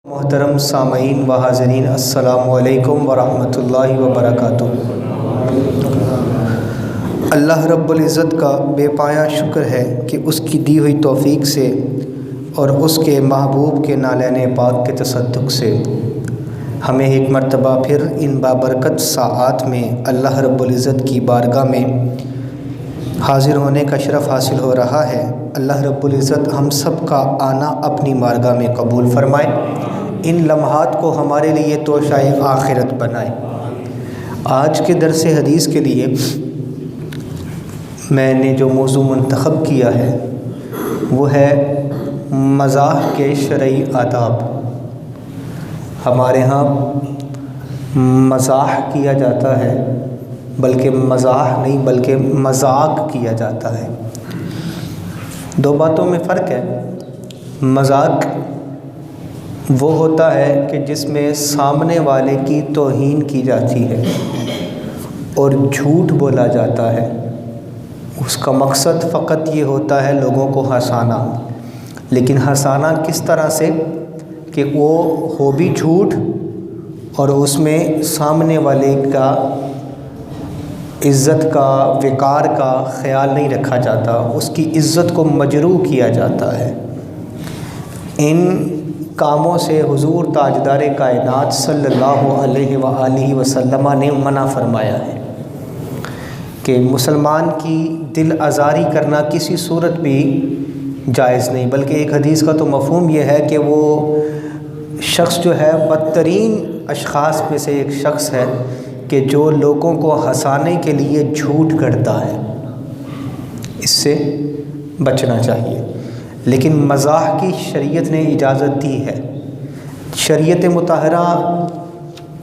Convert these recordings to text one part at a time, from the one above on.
محترم سامعین و حاضرین، السلام علیکم ورحمۃ اللہ وبرکاتہ۔ اللہ رب العزت کا بے پایہ شکر ہے کہ اس کی دی ہوئی توفیق سے اور اس کے محبوب کے نالین پاک کے تصدق سے ہمیں ایک مرتبہ پھر ان بابرکت ساعات میں اللہ رب العزت کی بارگاہ میں حاضر ہونے کا شرف حاصل ہو رہا ہے۔ اللہ رب العزت ہم سب کا آنا اپنی بارگاہ میں قبول فرمائے، ان لمحات کو ہمارے لیے توشہ آخرت بنائے۔ آج کے درس حدیث کے لیے میں نے جو موضوع منتخب کیا ہے وہ ہے مزاح کے شرعی آداب۔ ہمارے ہاں مزاح کیا جاتا ہے، بلکہ مزاح نہیں بلکہ مذاق کیا جاتا ہے۔ دو باتوں میں فرق ہے۔ مذاق وہ ہوتا ہے کہ جس میں سامنے والے کی توہین کی جاتی ہے اور جھوٹ بولا جاتا ہے، اس کا مقصد فقط یہ ہوتا ہے لوگوں کو ہنسانا، لیکن ہنسانا کس طرح سے کہ وہ ہو بھی جھوٹ اور اس میں سامنے والے کا عزت کا وقار کا خیال نہیں رکھا جاتا، اس کی عزت کو مجروح کیا جاتا ہے۔ ان کاموں سے حضور تاجدار کائنات صلی اللہ علیہ وآلہ وسلم نے منع فرمایا ہے کہ مسلمان کی دل آزاری کرنا کسی صورت بھی جائز نہیں، بلکہ ایک حدیث کا تو مفہوم یہ ہے کہ وہ شخص جو ہے بدترین اشخاص میں سے ایک شخص ہے کہ جو لوگوں کو ہنسانے کے لیے جھوٹ گڑھتا ہے، اس سے بچنا چاہیے۔ لیکن مزاح کی شریعت نے اجازت دی ہے۔ شریعت مطہرہ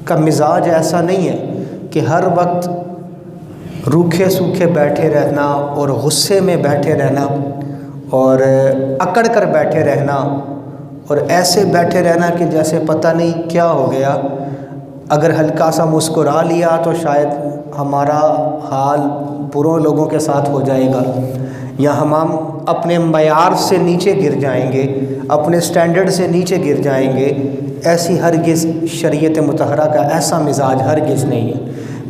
کا مزاج ایسا نہیں ہے کہ ہر وقت روکھے سوکھے بیٹھے رہنا اور غصے میں بیٹھے رہنا اور اکڑ کر بیٹھے رہنا اور ایسے بیٹھے رہنا کہ جیسے پتہ نہیں کیا ہو گیا، اگر ہلکا سا مسکرا لیا تو شاید ہمارا حال بروں لوگوں کے ساتھ ہو جائے گا، یا ہم اپنے معیار سے نیچے گر جائیں گے، اپنے سٹینڈرڈ سے نیچے گر جائیں گے۔ ایسی ہرگز شریعت مطہرہ کا ایسا مزاج ہرگز نہیں ہے،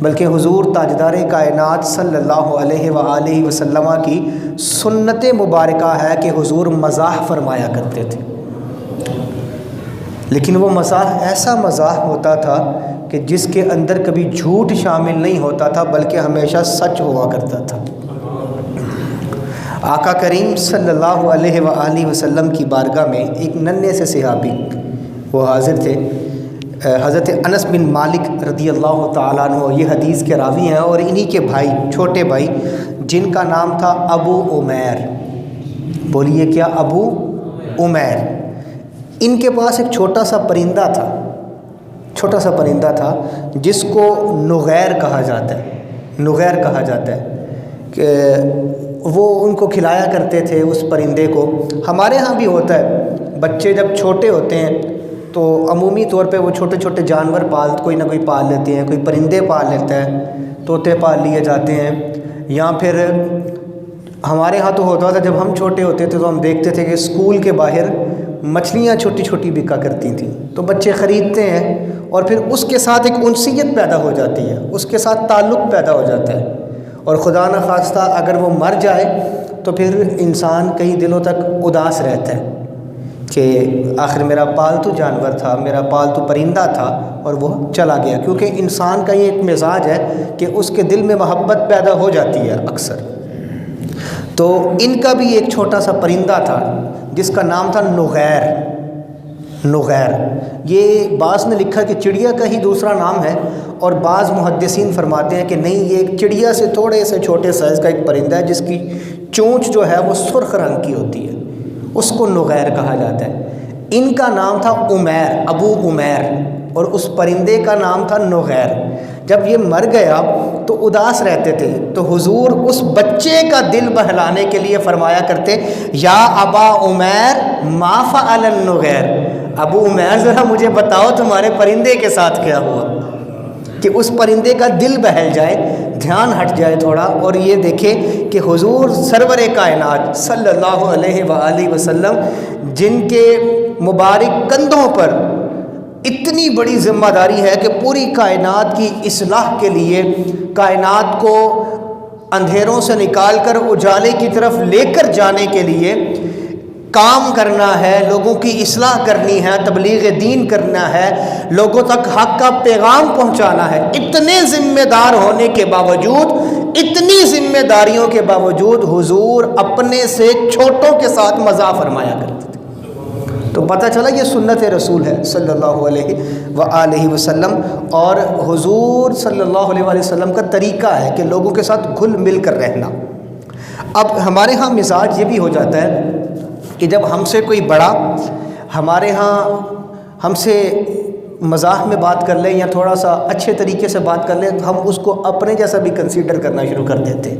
بلکہ حضور تاجدار کائنات صلی اللہ علیہ وآلہ وسلم کی سنت مبارکہ ہے کہ حضور مزاح فرمایا کرتے تھے، لیکن وہ مزاح ایسا مزاح ہوتا تھا کہ جس کے اندر کبھی جھوٹ شامل نہیں ہوتا تھا، بلکہ ہمیشہ سچ ہوا کرتا تھا۔ آقا کریم صلی اللہ علیہ وآلہ وسلم کی بارگاہ میں ایک ننھے سے صحابی وہ حاضر تھے، حضرت انس بن مالک رضی اللہ تعالیٰ عنہ، یہ حدیث کے راوی ہیں، اور انہی کے بھائی، چھوٹے بھائی، جن کا نام تھا ابو عمیر۔ بولیے کیا؟ ابو عمیر۔ ان کے پاس ایک چھوٹا سا پرندہ تھا جس کو نغیر کہا جاتا ہے کہ وہ ان کو کھلایا کرتے تھے اس پرندے کو۔ ہمارے ہاں بھی ہوتا ہے، بچے جب چھوٹے ہوتے ہیں تو عمومی طور پہ وہ چھوٹے چھوٹے جانور کوئی نہ کوئی پال لیتے ہیں، کوئی پرندے پال لیتا ہے، طوطے پال لیے جاتے ہیں، یا پھر ہمارے ہاں تو ہوتا تھا جب ہم چھوٹے ہوتے تھے تو ہم دیکھتے تھے کہ اسکول کے باہر مچھلیاں چھوٹی چھوٹی بکا کرتی تھیں، تو بچے خریدتے ہیں اور پھر اس کے ساتھ ایک انسیت پیدا ہو جاتی ہے، اس کے ساتھ تعلق پیدا ہو جاتا ہے، اور خدا نخواستہ اگر وہ مر جائے تو پھر انسان کئی دنوں تک اداس رہتا ہے کہ آخر میرا پالتو جانور تھا، میرا پالتو پرندہ تھا اور وہ چلا گیا، کیونکہ انسان کا یہ ایک مزاج ہے کہ اس کے دل میں محبت پیدا ہو جاتی ہے اکثر۔ تو ان کا بھی ایک چھوٹا سا پرندہ تھا جس کا نام تھا نغیر۔ یہ بعض نے لکھا کہ چڑیا کا ہی دوسرا نام ہے، اور بعض محدثین فرماتے ہیں کہ نہیں، یہ ایک چڑیا سے تھوڑے سے چھوٹے سائز کا ایک پرندہ ہے جس کی چونچ جو ہے وہ سرخ رنگ کی ہوتی ہے، اس کو نغیر کہا جاتا ہے۔ ان کا نام تھا عمیر، ابو عمیر، اور اس پرندے کا نام تھا نغیر۔ جب یہ مر گیا تو اداس رہتے تھے، تو حضور اس بچے کا دل بہلانے کے لیے فرمایا کرتے، یا ابا عمیر ما فعل النغیر، ابو عمیر ذرا مجھے بتاؤ تمہارے پرندے کے ساتھ کیا ہوا، کہ اس پرندے کا دل بہل جائے، دھیان ہٹ جائے تھوڑا، اور یہ دیکھے کہ حضور سرور کائنات صلی اللہ علیہ وآلہ وسلم جن کے مبارک کندھوں پر اتنی بڑی ذمہ داری ہے کہ پوری کائنات کی اصلاح کے لیے، کائنات کو اندھیروں سے نکال کر اجالے کی طرف لے کر جانے کے لیے کام کرنا ہے، لوگوں کی اصلاح کرنی ہے، تبلیغ دین کرنا ہے، لوگوں تک حق کا پیغام پہنچانا ہے۔ اتنے ذمہ دار ہونے کے باوجود، اتنی ذمہ داریوں کے باوجود حضور اپنے سے چھوٹوں کے ساتھ مزاح فرمایا کرتے تھے۔ تو پتہ چلا یہ سنت رسول ہے صلی اللہ علیہ وآلہ وسلم، اور حضور صلی اللہ علیہ وآلہ وسلم کا طریقہ ہے کہ لوگوں کے ساتھ گھل مل کر رہنا۔ اب ہمارے ہاں مزاج یہ بھی ہو جاتا ہے کہ جب ہم سے کوئی بڑا ہمارے ہاں ہم سے مزاح میں بات کر لیں یا تھوڑا سا اچھے طریقے سے بات کر لیں تو ہم اس کو اپنے جیسا بھی کنسیڈر کرنا شروع کر دیتے ہیں،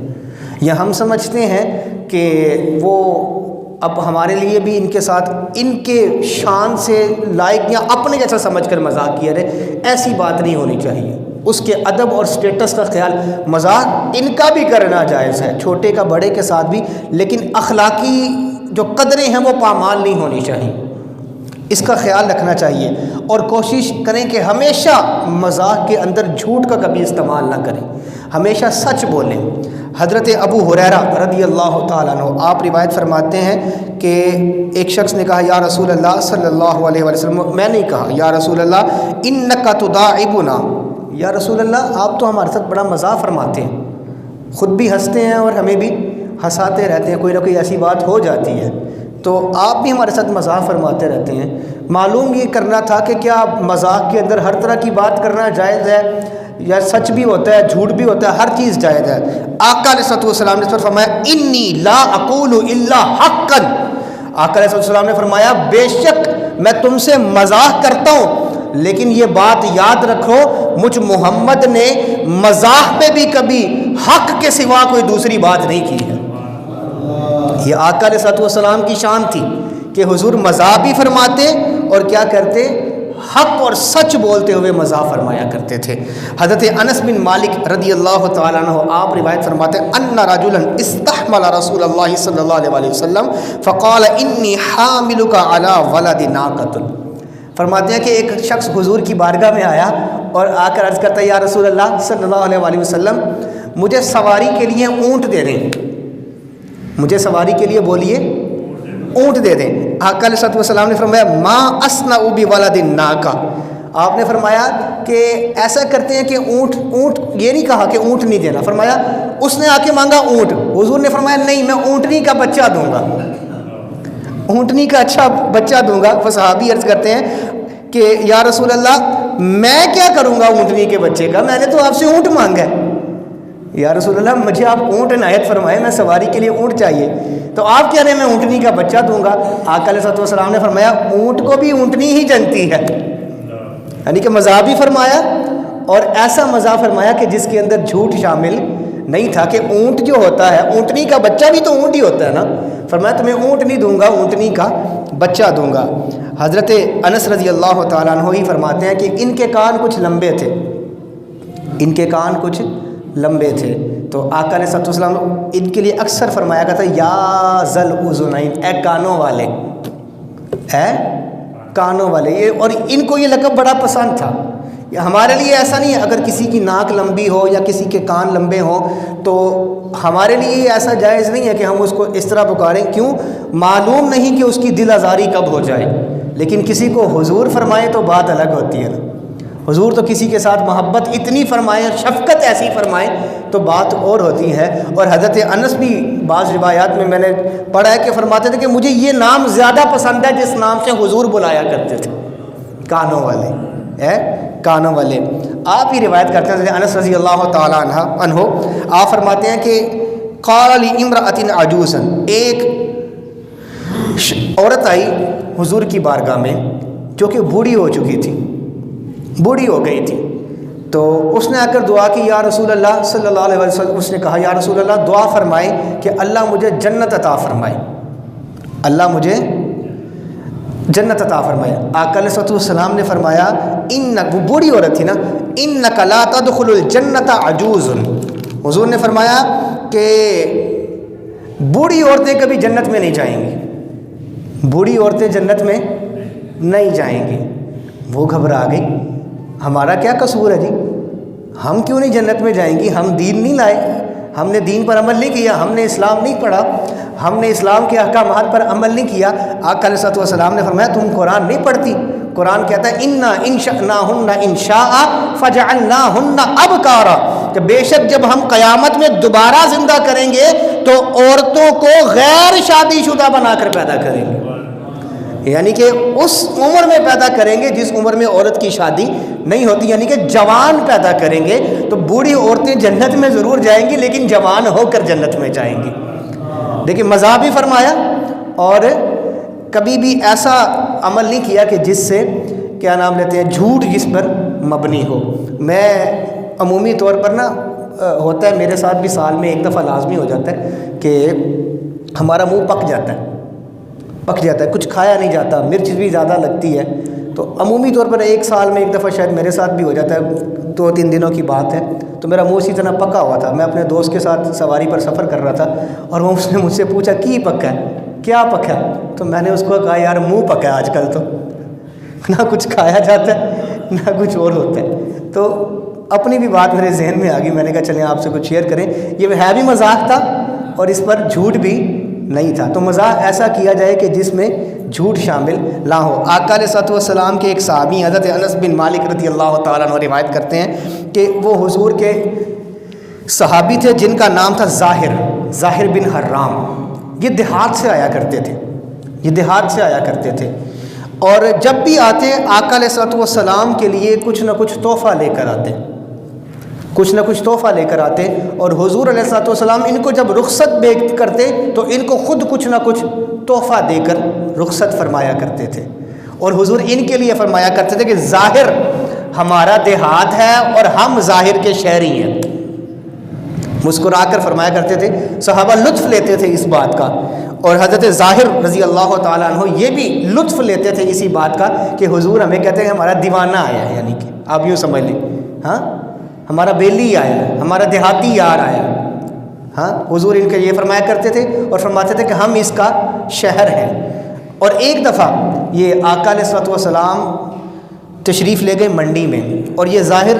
یا ہم سمجھتے ہیں کہ وہ اب ہمارے لیے بھی ان کے ساتھ ان کے شان سے لائق یا اپنے جیسا سمجھ کر مذاق کیا رہے۔ ایسی بات نہیں ہونی چاہیے، اس کے ادب اور سٹیٹس کا خیال، مذاق ان کا بھی کرنا جائز ہے، چھوٹے کا بڑے کے ساتھ بھی، لیکن اخلاقی جو قدریں ہیں وہ پامال نہیں ہونی چاہیے، اس کا خیال رکھنا چاہیے، اور کوشش کریں کہ ہمیشہ مذاق کے اندر جھوٹ کا کبھی استعمال نہ کریں، ہمیشہ سچ بولیں۔ حضرت ابو ہریرہ رضی اللہ تعالیٰ عنہ آپ روایت فرماتے ہیں کہ ایک شخص نے کہا یا رسول اللہ صلی اللہ علیہ وسلم، میں نے کہا یا رسول اللہ انک تداعبنا، یا رسول اللہ آپ تو ہمارے ساتھ بڑا مزاح فرماتے ہیں، خود بھی ہنستے ہیں اور ہمیں بھی ہنساتے رہتے ہیں، کوئی نہ کوئی ایسی بات ہو جاتی ہے تو آپ بھی ہمارے ساتھ مزاح فرماتے رہتے ہیں، معلوم یہ کرنا تھا کہ کیا مذاق کے اندر ہر طرح کی بات کرنا جائز ہے، یا سچ بھی ہوتا ہے جھوٹ بھی ہوتا ہے، ہر چیز جائز ہے؟ آقا علیہ السلام نے اس پر فرمایا انی لا اقول الا حقا، آقا علیہ السلام نے فرمایا بے شک میں تم سے مزاح کرتا ہوں، لیکن یہ بات یاد رکھو مجھ محمد نے مزاح میں بھی کبھی حق کے سوا کوئی دوسری بات نہیں کی ہے۔ یہ آقا علیہ السلام کی شان تھی کہ حضور مزاح بھی فرماتے اور کیا کرتے، حق اور سچ بولتے ہوئے مزاح فرمایا کرتے تھے۔ حضرت انس بن مالک رضی اللہ تعالیٰ عنہ آپ روایت فرماتے ہیں ان رجلا استحمل رسول اللہ صلی اللہ علیہ وسلم فقال انی حاملک علی ولد ناقۃ، فرماتے ہیں کہ ایک شخص حضور کی بارگاہ میں آیا اور آ کر عرض کرتا ہے یا رسول اللہ صلی اللہ علیہ وسلم مجھے سواری کے لیے اونٹ دے دیں، مجھے سواری کے لیے بولیے اونٹ دے دیں۔ آقا علیہ السلام نے فرمایا ما اصنع بولد الناقہ، آپ نے فرمایا کہ ایسا کرتے ہیں کہ اونٹ یہ نہیں کہا کہ اونٹ نہیں دینا، فرمایا اس نے آ کے مانگا اونٹ، حضور نے فرمایا نہیں میں اونٹنی کا بچہ دوں گا، اونٹنی کا اچھا بچہ دوں گا۔ صحابی عرض کرتے ہیں کہ یا رسول اللہ میں کیا کروں گا اونٹنی کے بچے کا، میں نے تو آپ سے اونٹ مانگا ہے۔ یا رسول اللہ مجھے آپ اونٹ عنایت فرمائے، میں سواری کے لیے اونٹ چاہیے، تو آپ کہہ رہے ہیں میں اونٹنی کا بچہ دوں گا۔ آقا علیہ السلام نے فرمایا اونٹ کو بھی اونٹنی ہی جنتی ہے، یعنی کہ مزاح بھی فرمایا اور ایسا مزاح فرمایا کہ جس کے اندر جھوٹ شامل نہیں تھا، کہ اونٹ جو ہوتا ہے اونٹنی کا بچہ بھی تو اونٹ ہی ہوتا ہے نا، فرمایا تمہیں اونٹ نہیں دوں گا اونٹنی کا بچہ دوں گا۔ حضرت انس رضی اللہ تعالیٰ عنہ ہی فرماتے ہیں کہ ان کے کان کچھ لمبے تھے، ان کے کان کچھ لمبے تھے، تو آقا علیہ السلام ان کے لیے اکثر فرمایا کرتا یا ذل اذنین، اے کانوں والے، اے کانوں والے، یہ اور ان کو یہ لقب بڑا پسند تھا۔ ہمارے لیے ایسا نہیں ہے، اگر کسی کی ناک لمبی ہو یا کسی کے کان لمبے ہوں تو ہمارے لیے ایسا جائز نہیں ہے کہ ہم اس کو اس طرح پکاریں، کیوں؟ معلوم نہیں کہ اس کی دل آزاری کب ہو جائے، لیکن کسی کو حضور فرمائے تو بات الگ ہوتی ہے نا، حضور تو کسی کے ساتھ محبت اتنی فرمائے اور شفقت ایسی فرمائے تو بات اور ہوتی ہے۔ اور حضرت انس بھی بعض روایات میں نے پڑھا ہے کہ فرماتے تھے کہ مجھے یہ نام زیادہ پسند ہے جس نام سے حضور بلایا کرتے تھے، کانوں والے، کانوں والے۔ آپ ہی روایت کرتے ہیں انس رضی اللہ تعالیٰ عنہ آپ فرماتے ہیں کہ قال لامرأة عجوز، ایک عورت آئی حضور کی بارگاہ میں جو کہ بوڑھی ہو چکی تھی، بوڑھی ہو گئی تھی، تو اس نے آ کر دعا کی یا رسول اللہ صلی اللہ علیہ وسلم، اس نے کہا یا رسول اللہ دعا فرمائے کہ اللہ مجھے جنت عطا فرمائے، اللہ مجھے جنت عطا فرمائے۔ آقا علیہ السلام نے فرمایا وہ بوڑھی عورت تھی نا، انک لا تدخل الجنت عجوز، حضور نے فرمایا کہ بوڑھی عورتیں کبھی جنت میں نہیں جائیں گی، بوڑھی عورتیں جنت میں نہیں جائیں گی۔ وہ گھبرا گئی، ہمارا کیا قصور ہے جی، ہم کیوں نہیں جنت میں جائیں گی؟ ہم دین نہیں لائے، ہم نے دین پر عمل نہیں کیا، ہم نے اسلام نہیں پڑھا، ہم نے اسلام کے احکامات پر عمل نہیں کیا۔ آقا علیہ الصلوۃ والسلام نے فرمایا تم قرآن نہیں پڑھتی؟ قرآن کہتا ہے انا انشأناہن انشاء فجعلناہن ابکارا، کہ بے شک جب ہم قیامت میں دوبارہ زندہ کریں گے تو عورتوں کو غیر شادی شدہ بنا کر پیدا کریں گے، یعنی کہ اس عمر میں پیدا کریں گے جس عمر میں عورت کی شادی نہیں ہوتی، یعنی کہ جوان پیدا کریں گے۔ تو بوڑھی عورتیں جنت میں ضرور جائیں گی لیکن جوان ہو کر جنت میں جائیں گی۔ لیکن مزاح بھی فرمایا، اور کبھی بھی ایسا عمل نہیں کیا کہ جس سے کیا نام لیتے ہیں جھوٹ جس پر مبنی ہو۔ میں عمومی طور پر نا ہوتا ہے میرے ساتھ بھی، سال میں ایک دفعہ لازمی ہو جاتا ہے کہ ہمارا منہ پک جاتا ہے، کچھ کھایا نہیں جاتا، مرچ بھی زیادہ لگتی ہے، تو عمومی طور پر ایک سال میں ایک دفعہ شاید میرے ساتھ بھی ہو جاتا ہے، 2-3 دنوں کی بات ہے۔ تو میرا منہ اسی طرح پکا ہوا تھا، میں اپنے دوست کے ساتھ سواری پر سفر کر رہا تھا اور وہ اس نے مجھ سے پوچھا کی پکا ہے، کیا پکا ہے؟ تو میں نے اس کو کہا یار منہ پکا ہے آج کل، تو نہ کچھ کھایا جاتا ہے نہ کچھ اور ہوتا ہے۔ تو اپنی بھی بات میرے ذہن میں آ گئی، میں نے کہا چلیں آپ سے کچھ شیئر کریں، یہ ہے بھی مذاق تھا اور اس پر جھوٹ بھی نہیں تھا۔ تو مزاح ایسا کیا جائے کہ جس میں جھوٹ شامل نہ ہو۔ آقا علیہ الصلوۃ والسلام کے ایک صحابی حضرت انس بن مالک رضی اللہ تعالیٰ عنہ روایت کرتے ہیں کہ وہ حضور کے صحابی تھے جن کا نام تھا ظاہر بن حرام۔ یہ دیہات سے آیا کرتے تھے، اور جب بھی آتے آقا علیہ الصلوۃ والسلام کے لیے کچھ نہ کچھ تحفہ لے کر آتے، اور حضور علیہ الصلوۃ والسلام ان کو جب رخصت کرتے تو ان کو خود کچھ نہ کچھ تحفہ دے کر رخصت فرمایا کرتے تھے، اور حضور ان کے لیے فرمایا کرتے تھے کہ ظاہر ہمارا دیہات ہے اور ہم ظاہر کے شہری ہیں۔ مسکرا کر فرمایا کرتے تھے، صحابہ لطف لیتے تھے اس بات کا، اور حضرت ظاہر رضی اللہ تعالیٰ عنہ یہ بھی لطف لیتے تھے اسی بات کا کہ حضور ہمیں کہتے ہیں ہمارا دیوانہ آیا ہے، یعنی کہ آپ یوں سمجھ لیں ہاں ہمارا بیلی آیا ہے، ہمارا دیہاتی یار آیا ہے۔ ہاں حضور ان کا یہ فرمایا کرتے تھے اور فرماتے تھے کہ ہم اس کا شہر ہیں۔ اور ایک دفعہ یہ آقا علیہ الصلوۃ والسلام تشریف لے گئے منڈی میں، اور یہ ظاہر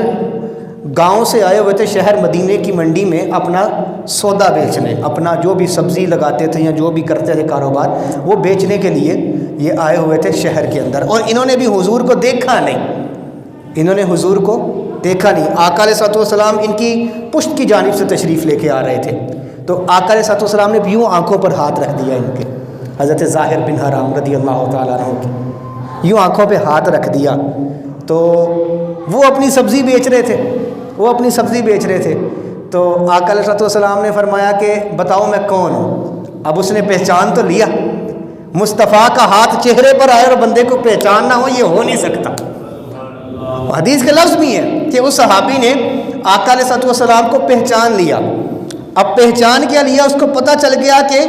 گاؤں سے آئے ہوئے تھے شہر مدینے کی منڈی میں اپنا سودا بیچنے، اپنا جو بھی سبزی لگاتے تھے یا جو بھی کرتے تھے کاروبار وہ بیچنے کے لیے یہ آئے ہوئے تھے شہر کے اندر، اور انہوں نے بھی حضور کو دیکھا نہیں، آقا علیہ الصلوۃ والسلام ان کی پشت کی جانب سے تشریف لے کے آ رہے تھے، تو آقا علیہ الصلوۃ والسلام نے یوں آنکھوں پر ہاتھ رکھ دیا ان کے، حضرت ظاہر بن حرام رضی اللہ تعالیٰ عنہ کی یوں آنکھوں پہ ہاتھ رکھ دیا۔ تو وہ اپنی سبزی بیچ رہے تھے، تو آقا علیہ الصلوۃ والسلام نے فرمایا کہ بتاؤ میں کون ہوں؟ اب اس نے پہچان تو لیا، مصطفیٰ کا ہاتھ چہرے پر آئے اور بندے کو پہچان نہ ہو یہ ہو نہیں سکتا۔ حدیث کے لفظ بھی ہیں کہ اس صحابی نے آقا علیہ الصلوۃ والسلام کو پہچان لیا۔ اب پہچان کیا لیا؟ اس کو پتہ چل گیا کہ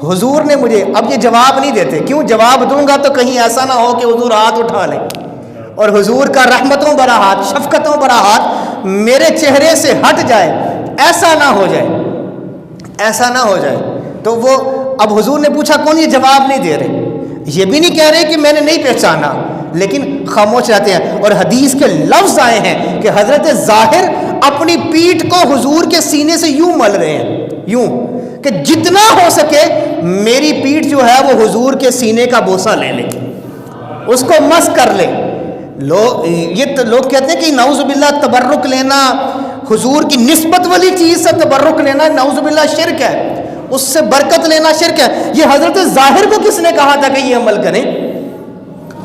حضور نے مجھے، اب یہ جواب نہیں دیتے، کیوں جواب دوں گا تو کہیں ایسا نہ ہو کہ حضور ہاتھ اٹھا لیں اور حضور کا رحمتوں بھرا ہاتھ، شفقتوں بھرا ہاتھ میرے چہرے سے ہٹ جائے، ایسا نہ ہو جائے۔ تو وہ اب حضور نے پوچھا کون؟ یہ جواب نہیں دے رہے، یہ بھی نہیں کہہ رہے کہ میں نے نہیں پہچانا، لیکن خاموش رہتے ہیں۔ اور حدیث کے لفظ آئے ہیں کہ حضرت ظاہر اپنی پیٹھ کو حضور کے سینے سے یوں مل رہے ہیں، یوں کہ جتنا ہو سکے میری پیٹھ جو ہے وہ حضور کے سینے کا بوسہ لے لے، اس کو مس کر لے۔ لوگ کہتے ہیں کہ نعوذ باللہ تبرک لینا، حضور کی نسبت والی چیز سے تبرک لینا نعوذ باللہ شرک ہے، اس سے برکت لینا شرک ہے۔ یہ حضرت ظاہر کو کس نے کہا تھا کہ یہ عمل کریں؟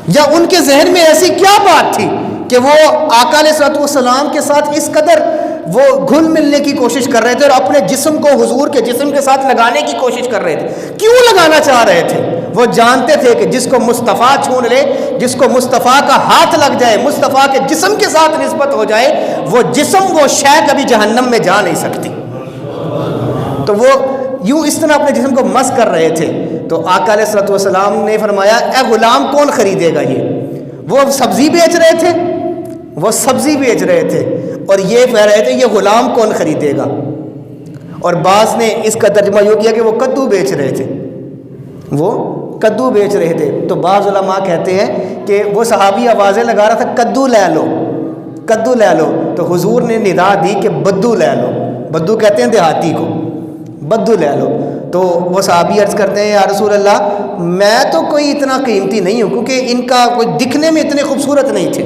یا ان کے ذہن میں ایسی کیا بات تھی کہ وہ آقا علیہ الصلوۃ والسلام کے ساتھ اس قدر وہ گھل ملنے کی کوشش کر رہے تھے اور اپنے جسم کو حضور کے جسم کے ساتھ لگانے کی کوشش کر رہے تھے؟ کیوں لگانا چاہ رہے تھے؟ وہ جانتے تھے کہ جس کو مصطفیٰ چھون لے، جس کو مصطفیٰ کا ہاتھ لگ جائے، مصطفیٰ کے جسم کے ساتھ نسبت ہو جائے، وہ جسم وہ شے کبھی جہنم میں جا نہیں سکتی۔ تو وہ یوں اس طرح اپنے جسم کو مس کر رہے تھے۔ تو آقا علیہ الصلوۃ والسلام نے فرمایا اے غلام کون خریدے گا یہ؟ وہ سبزی بیچ رہے تھے اور یہ کہہ رہے تھے یہ غلام کون خریدے گا؟ اور بعض نے اس کا ترجمہ یوں کیا کہ وہ کدو بیچ رہے تھے، وہ کدو بیچ رہے تھے. تو بعض علماء کہتے ہیں کہ وہ صحابی آوازیں لگا رہا تھا کدو لے لو کدو لے لو, تو حضور نے ندا دی کہ بدو لے لو. بدو کہتے ہیں دیہاتی کو, بدو لے لو. تو وہ صحابی عرض کرتے ہیں یا رسول اللہ میں تو کوئی اتنا قیمتی نہیں ہوں, کیونکہ ان کا کوئی دکھنے میں اتنے خوبصورت نہیں تھے,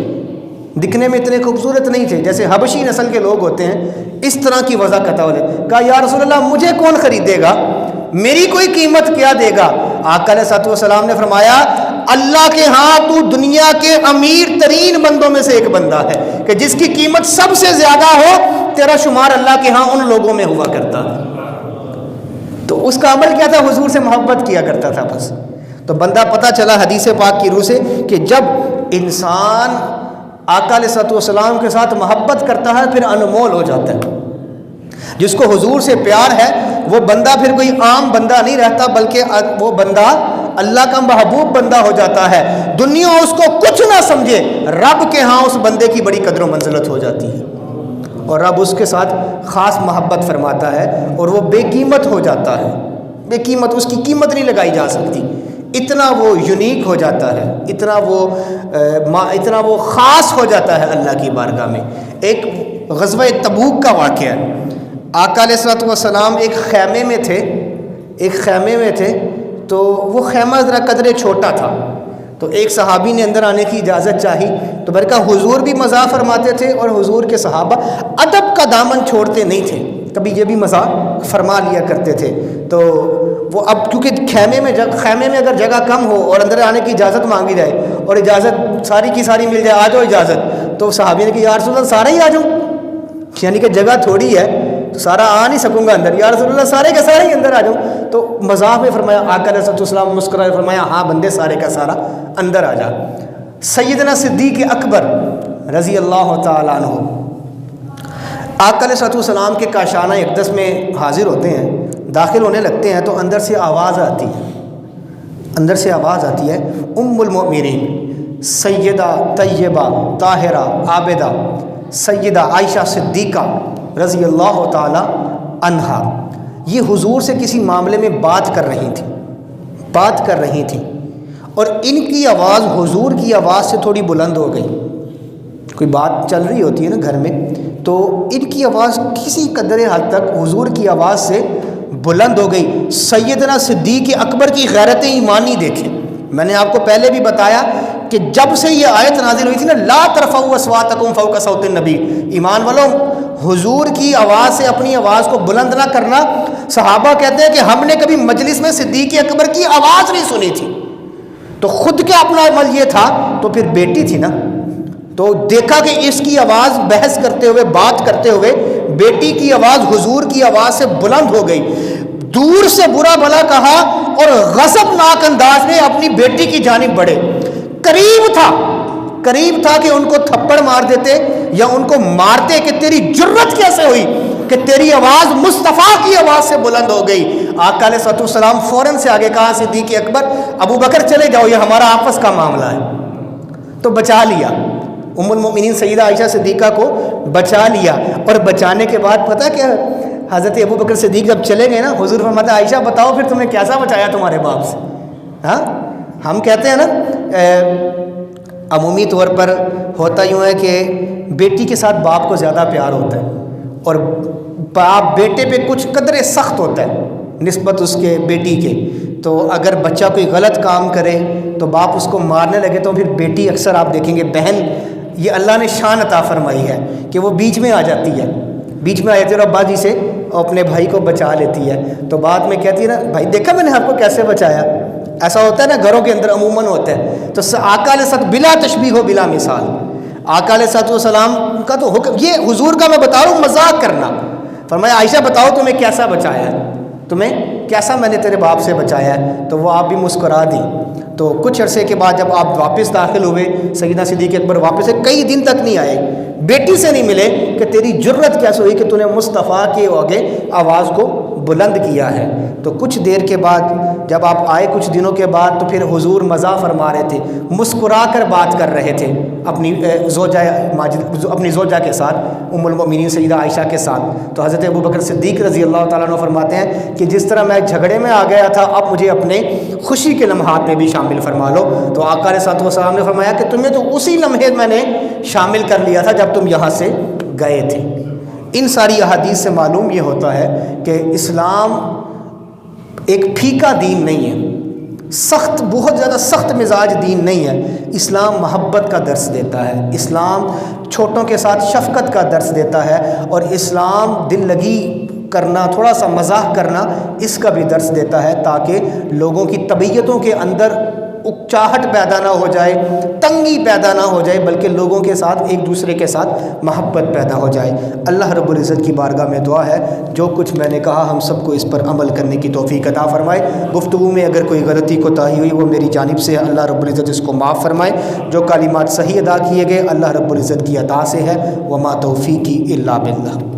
دکھنے میں اتنے خوبصورت نہیں تھے جیسے حبشی نسل کے لوگ ہوتے ہیں, اس طرح کی وضع قطع. کہا یا رسول اللہ مجھے کون خریدے گا, میری کوئی قیمت کیا دے گا؟ آقا علیہ الصلوۃ والسلام نے فرمایا اللہ کے ہاں تو دنیا کے امیر ترین بندوں میں سے ایک بندہ ہے کہ جس کی قیمت سب سے زیادہ ہو, تیرا شمار اللہ کے ہاں ان لوگوں میں ہوا کرتا ہے. تو اس کا عمل کیا تھا؟ حضور سے محبت کیا کرتا تھا بس. تو بندہ پتہ چلا حدیث پاک کی روح سے کہ جب انسان آقا علیہ الصلوۃ والسلام کے ساتھ محبت کرتا ہے پھر انمول ہو جاتا ہے. جس کو حضور سے پیار ہے وہ بندہ پھر کوئی عام بندہ نہیں رہتا, بلکہ وہ بندہ اللہ کا محبوب بندہ ہو جاتا ہے. دنیا اس کو کچھ نہ سمجھے, رب کے ہاں اس بندے کی بڑی قدر و منزلت ہو جاتی ہے, اور رب اس کے ساتھ خاص محبت فرماتا ہے اور وہ بے قیمت ہو جاتا ہے. بے قیمت, اس کی قیمت نہیں لگائی جا سکتی. اتنا وہ یونیک ہو جاتا ہے, اتنا وہ خاص ہو جاتا ہے اللہ کی بارگاہ میں. ایک غزوہ تبوک کا واقعہ ہے. آقا علیہ الصلوۃ والسلام ایک خیمے میں تھے, تو وہ خیمہ ذرا قدرے چھوٹا تھا. تو ایک صحابی نے اندر آنے کی اجازت چاہی, تو میں نے کہا حضور بھی مزاح فرماتے تھے اور حضور کے صحابہ ادب کا دامن چھوڑتے نہیں تھے, کبھی یہ بھی مزاح فرما لیا کرتے تھے. تو وہ اب کیونکہ خیمے میں اگر جگہ کم ہو اور اندر آنے کی اجازت مانگی جائے اور اجازت ساری کی ساری مل جائے, آ جاؤ اجازت, تو صحابی نے کہا یا رسول اللہ سارا ہی آ جاؤں, یعنی کہ جگہ تھوڑی ہے تو سارا آ نہیں سکوں گا اندر, یا رسول اللہ سارے کا سارا ہی اندر آ جاؤں. تو مزاح میں فرمایا, آقا علیہ السلام مسکرائے فرمایا ہاں بندے سارے کا سارا اندر آ جا. سیدنا صدیق اکبر رضی اللہ تعالیٰ عنہ آقا علیہ السلام کے کاشانہ اقدس میں حاضر ہوتے ہیں, داخل ہونے لگتے ہیں تو اندر سے آواز آتی ہے ام المؤمنین سیدہ طیبہ طاہرہ عابدہ سیدہ عائشہ صدیقہ رضی اللہ تعالی عنہا. یہ حضور سے کسی معاملے میں بات کر رہی تھی اور ان کی آواز حضور کی آواز سے تھوڑی بلند ہو گئی. کوئی بات چل رہی ہوتی ہے نا گھر میں, تو ان کی آواز کسی قدر حد تک حضور کی آواز سے بلند ہو گئی. سیدنا صدیق اکبر کی غیرت ایمانی دیکھیں. میں نے آپ کو پہلے بھی بتایا کہ جب سے یہ آیت نازل ہوئی تھی نا, لا ترفعوا اصواتکم فوق صوت النبی, ایمان والوں حضور کی آواز سے اپنی آواز کو بلند نہ کرنا. صحابہ کہتے ہیں کہ ہم نے کبھی مجلس میں صدیق اکبر کی آواز نہیں سنی تھی. تو خود کا اپنا عمل یہ تھا, تو پھر بیٹی تھی نا, تو دیکھا کہ اس کی آواز بحث کرتے ہوئے بات کرتے ہوئے بیٹی کی آواز حضور کی آواز سے بلند ہو گئی. دور سے برا بھلا کہا اور غضبناک انداز میں اپنی بیٹی کی جانب بڑھے. قریب تھا کہ ان کو تھپڑ مار دیتے یا ان کو مارتے کہ تیری جرت کیسے ہوئی کہ تیری آواز مصطفیٰ کی آواز سے بلند ہو گئی. آقا علیہ السلام فوراً سے آگے کہا صدیق اکبر ابو بکر چلے جاؤ, یہ ہمارا آپس کا معاملہ ہے. تو بچا لیا ام المؤمنین سیدہ عائشہ صدیقہ کو, بچا لیا. اور بچانے کے بعد پتہ کیا حضرت ابو بکر صدیق جب چلے گئے نا, حضور فرماتے ہیں عائشہ بتاؤ پھر تمہیں کیسا بچایا تمہارے باپ سے. ہاں ہم کہتے ہیں نا عمومی طور پر ہوتا یوں ہے کہ بیٹی کے ساتھ باپ کو زیادہ پیار ہوتا ہے اور باپ بیٹے پہ کچھ قدرے سخت ہوتا ہے نسبت اس کے بیٹی کے. تو اگر بچہ کوئی غلط کام کرے تو باپ اس کو مارنے لگے تو پھر بیٹی اکثر آپ دیکھیں گے بہن, یہ اللہ نے شان عطا فرمائی ہے کہ وہ بیچ میں آ جاتی ہے اور ابا جی سے اپنے بھائی کو بچا لیتی ہے. تو بعد میں کہتی ہے نا بھائی دیکھا میں نے آپ کو کیسے بچایا. ایسا ہوتا ہے نا گھروں کے اندر عموماً ہوتا ہے. تو آقا علیہ السلام بلا تشبیہ و بلا مثال, آقا علیہ السلام کا تو حکم, یہ حضور کا میں بتا رہا ہوں مذاق کرنا. فرمایا عائشہ بتاؤ تمہیں کیسا بچایا ہے, تمہیں کیسا میں نے تیرے باپ سے بچایا ہے. تو وہ آپ بھی مسکرا دی. تو کچھ عرصے کے بعد جب آپ واپس داخل ہوئے, سیدنا صدیق اکبر واپس کئی دن تک نہیں آئے, بیٹی سے نہیں ملے کہ تیری جرت کیسے ہوئی کہ تو نے مصطفیٰ کے آگے آواز کو بلند کیا ہے. تو کچھ دیر کے بعد جب آپ آئے کچھ دنوں کے بعد تو پھر حضور مزاح فرما رہے تھے، مسکرا کر بات کر رہے تھے اپنی زوجہ کے ساتھ، ام المؤمنین سیدہ عائشہ کے ساتھ۔ تو حضرت ابوبکر صدیق رضی اللہ تعالیٰ عنہ فرماتے ہیں کہ جس طرح میں جھگڑے میں آ گیا تھا، اب مجھے اپنے خوشی کے لمحات میں بھی شامل فرما لو۔ تو آقا علیہ الصلوۃ والسلام نے فرمایا کہ تمہیں تو اسی لمحے میں نے شامل کر لیا تھا جب تم یہاں سے گئے تھے۔ ان ساری احادیث سے معلوم یہ ہوتا ہے کہ اسلام ایک پھیکا دین نہیں ہے، سخت، بہت زیادہ سخت مزاج دین نہیں ہے۔ اسلام محبت کا درس دیتا ہے، اسلام چھوٹوں کے ساتھ شفقت کا درس دیتا ہے، اور اسلام دل لگی کرنا، تھوڑا سا مزاح کرنا، اس کا بھی درس دیتا ہے، تاکہ لوگوں کی طبیعتوں کے اندر اکچاہٹ پیدا نہ ہو جائے، تنگی پیدا نہ ہو جائے، بلکہ لوگوں کے ساتھ، ایک دوسرے کے ساتھ محبت پیدا ہو جائے۔ اللہ رب العزت کی بارگاہ میں دعا ہے جو کچھ میں نے کہا ہم سب کو اس پر عمل کرنے کی توفیق عطا فرمائے۔ گفتگو میں اگر کوئی غلطی کوتاہی ہوئی وہ میری جانب سے، اللہ رب العزت اس کو معاف فرمائے۔ جو کلمات صحیح ادا کیے گئے اللہ رب العزت کی عطا سے ہے۔ وما توفیقی الا باللہ۔